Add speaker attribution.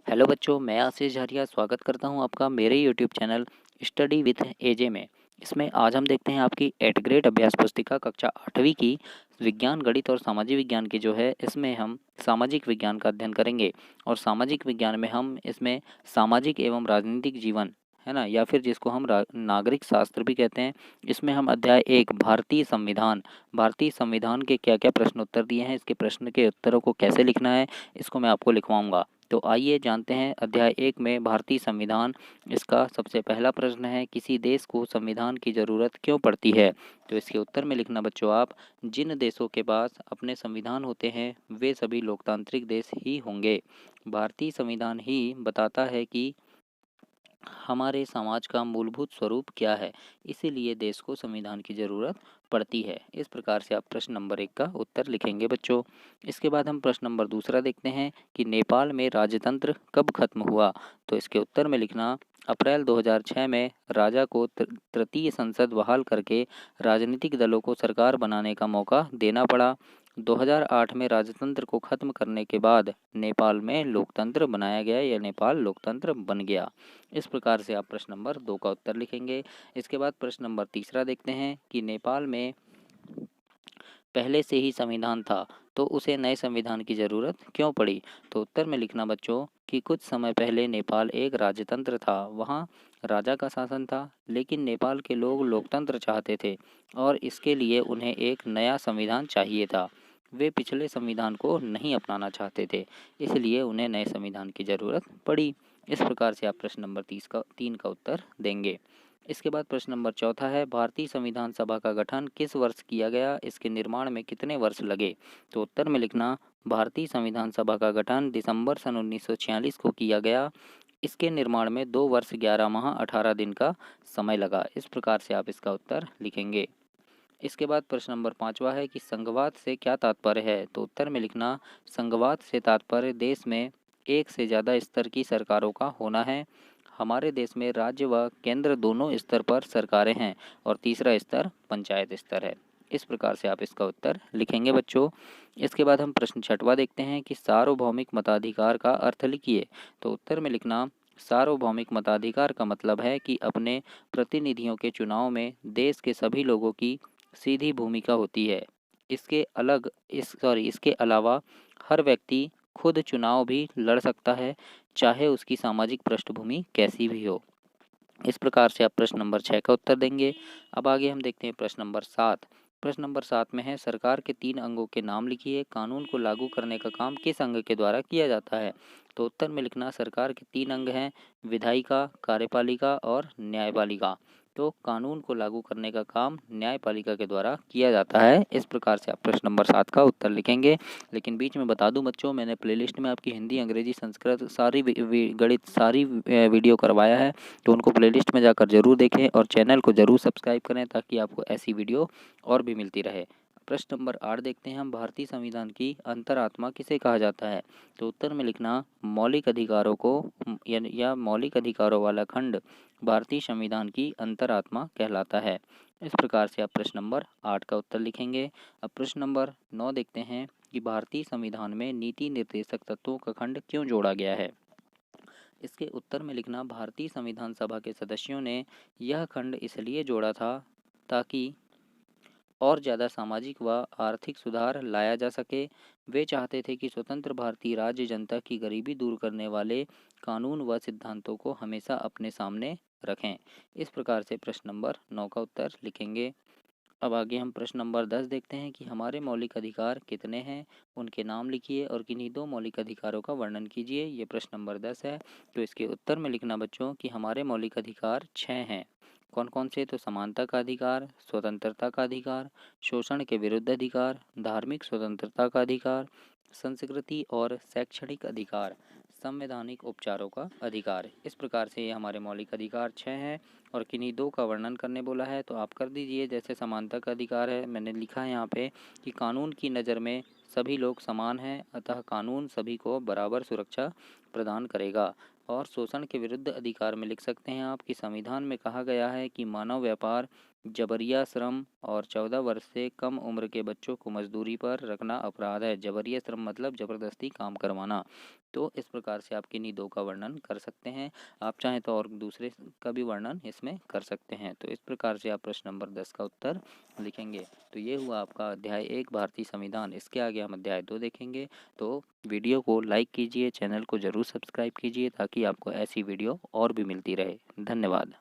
Speaker 1: Hello बच्चों, मैं आशीष झारिया स्वागत करता हूं आपका मेरे यूट्यूब चैनल स्टडी विथ एजे में। इसमें आज हम देखते हैं आपकी 8th ग्रेड अभ्यास पुस्तिका कक्षा 8वीं की विज्ञान, गणित और सामाजिक विज्ञान की जो है, इसमें हम सामाजिक विज्ञान का अध्ययन करेंगे। और सामाजिक विज्ञान में हम इसमें सामाजिक एवं राजनीतिक जीवन, है ना, या फिर जिसको हम नागरिक शास्त्र भी कहते हैं, इसमें हम अध्याय 1 भारतीय संविधान के क्या क्या प्रश्न उत्तर दिए हैं, इसके प्रश्न के उत्तरों को कैसे लिखना है, इसको मैं आपको लिखवाऊंगा। तो आइए जानते हैं अध्याय 1 में भारतीय संविधान। इसका सबसे पहला प्रश्न है, किसी देश को संविधान की ज़रूरत क्यों पड़ती है? तो इसके उत्तर में लिखना बच्चों आप, जिन देशों के पास अपने संविधान होते हैं वे सभी लोकतांत्रिक देश ही होंगे। भारतीय संविधान ही बताता है कि हमारे समाज का मूलभूत स्वरूप क्या है, इसीलिए देश को संविधान की ज़रूरत पड़ती है। इस प्रकार से आप प्रश्न नंबर 1 का उत्तर लिखेंगे बच्चों। इसके बाद हम प्रश्न नंबर दूसरा देखते हैं कि नेपाल में राजतंत्र कब खत्म हुआ? तो इसके उत्तर में लिखना, अप्रैल 2006 में राजा को तृतीय संसद बहाल करके राजनीतिक दलों को सरकार बनाने का मौका देना पड़ा। 2008 में राजतंत्र को खत्म करने के बाद नेपाल में लोकतंत्र बनाया गया या नेपाल लोकतंत्र बन गया। इस प्रकार से आप प्रश्न नंबर 2 का उत्तर लिखेंगे। इसके बाद प्रश्न नंबर तीसरा देखते हैं कि नेपाल में पहले से ही संविधान था तो उसे नए संविधान की ज़रूरत क्यों पड़ी? तो उत्तर में लिखना बच्चों कि कुछ समय पहले नेपाल एक राजतंत्र था, वहाँ राजा का शासन था, लेकिन नेपाल के लोग लोकतंत्र चाहते थे और इसके लिए उन्हें एक नया संविधान चाहिए था। वे पिछले संविधान को नहीं अपनाना चाहते थे, इसलिए उन्हें नए संविधान की ज़रूरत पड़ी। इस प्रकार से आप प्रश्न नंबर 3 का उत्तर देंगे। इसके बाद प्रश्न नंबर चौथा है, भारतीय संविधान सभा का गठन किस वर्ष किया गया? इसके निर्माण में कितने वर्ष लगे? तो उत्तर में लिखना, भारतीय संविधान सभा का गठन दिसंबर सन 1946 को किया गया। इसके निर्माण में 2 वर्ष 11 माह 18 दिन का समय लगा। इस प्रकार से आप इसका उत्तर लिखेंगे। इसके बाद प्रश्न नंबर 5वां है कि संघवाद से क्या तात्पर्य है? तो उत्तर में लिखना, संघवाद से तात्पर्य देश में एक से ज़्यादा स्तर की सरकारों का होना है। हमारे देश में राज्य व केंद्र दोनों स्तर पर सरकारें हैं और तीसरा स्तर पंचायत स्तर है। इस प्रकार से आप इसका उत्तर लिखेंगे बच्चों। इसके बाद हम प्रश्न 6वां देखते हैं कि सार्वभौमिक मताधिकार का अर्थ लिखिए। तो उत्तर में लिखना, सार्वभौमिक मताधिकार का मतलब है कि अपने प्रतिनिधियों के चुनाव में देश के सभी लोगों की सीधी भूमिका होती है। इसके अलावा हर व्यक्ति खुद चुनाव भी लड़ सकता है, चाहे उसकी सामाजिक पृष्ठभूमि कैसी भी हो। इस प्रकार से आप प्रश्न नंबर 6 का उत्तर देंगे। अब आगे हम देखते हैं प्रश्न नंबर 7। प्रश्न नंबर 7 में है, सरकार के 3 अंगों के नाम लिखिए। कानून को लागू करने का काम किस अंग के द्वारा किया जाता है? तो उत्तर में लिखना, सरकार के 3 अंग हैं, विधायिका, कार्यपालिका और न्यायपालिका। तो कानून को लागू करने का काम न्यायपालिका के द्वारा किया जाता है। इस प्रकार से आप प्रश्न नंबर 7 का उत्तर लिखेंगे। लेकिन बीच में बता दूं बच्चों, मैंने प्लेलिस्ट में आपकी हिंदी, अंग्रेजी, संस्कृत सारी गणित सारी वीडियो करवाया है, तो उनको प्लेलिस्ट में जाकर ज़रूर देखें और चैनल को ज़रूर सब्सक्राइब करें ताकि आपको ऐसी वीडियो और भी मिलती रहे। प्रश्न नंबर 8 देखते हैं हम, भारतीय संविधान की अंतरात्मा किसे कहा जाता है? तो उत्तर में लिखना, मौलिक अधिकारों को या मौलिक अधिकारों वाला खंड भारतीय संविधान की अंतरात्मा कहलाता है। इस प्रकार से आप प्रश्न नंबर 8 का उत्तर लिखेंगे। अब प्रश्न नंबर 9 देखते हैं कि भारतीय संविधान में नीति निर्देशक तत्वों का खंड क्यों जोड़ा गया है? इसके उत्तर में लिखना, भारतीय संविधान सभा के सदस्यों ने यह खंड इसलिए जोड़ा था ताकि और ज़्यादा सामाजिक व आर्थिक सुधार लाया जा सके। वे चाहते थे कि स्वतंत्र भारतीय राज्य जनता की गरीबी दूर करने वाले कानून व सिद्धांतों को हमेशा अपने सामने रखें। इस प्रकार से प्रश्न नंबर 9 का उत्तर लिखेंगे। अब आगे हम प्रश्न नंबर 10 देखते हैं कि हमारे मौलिक अधिकार कितने हैं? उनके नाम लिखिए और किन्हीं 2 मौलिक अधिकारों का वर्णन कीजिए। ये प्रश्न नंबर 10 है। तो इसके उत्तर में लिखना बच्चों कि हमारे मौलिक अधिकार 6 हैं। कौन कौन से? तो समानता का अधिकार, स्वतंत्रता का अधिकार, शोषण के विरुद्ध अधिकार, धार्मिक स्वतंत्रता का अधिकार, संस्कृति और शैक्षणिक अधिकार, संवैधानिक उपचारों का अधिकार। इस प्रकार से ये हमारे मौलिक अधिकार 6 हैं और किन्हीं 2 का वर्णन करने बोला है, तो आप कर दीजिए। जैसे समानता का अधिकार है, मैंने लिखा है यहाँ पे कि कानून की नज़र में सभी लोग समान हैं, अतः कानून सभी को बराबर सुरक्षा प्रदान करेगा। और शोषण के विरुद्ध अधिकार में लिख सकते हैं आप कि संविधान में कहा गया है कि मानव व्यापार जबरिया श्रम और 14 वर्ष से कम उम्र के बच्चों को मजदूरी पर रखना अपराध है। जबरिया श्रम मतलब ज़बरदस्ती काम करवाना। तो इस प्रकार से आप किन्हीं दो का वर्णन कर सकते हैं। आप चाहें तो और दूसरे का भी वर्णन इसमें कर सकते हैं। तो इस प्रकार से आप प्रश्न नंबर 10 का उत्तर लिखेंगे। तो ये हुआ आपका अध्याय 1 भारतीय संविधान। इसके आगे हम अध्याय 2 देखेंगे। तो वीडियो को लाइक कीजिए, चैनल को ज़रूर सब्सक्राइब कीजिए ताकि आपको ऐसी वीडियो और भी मिलती रहे। धन्यवाद।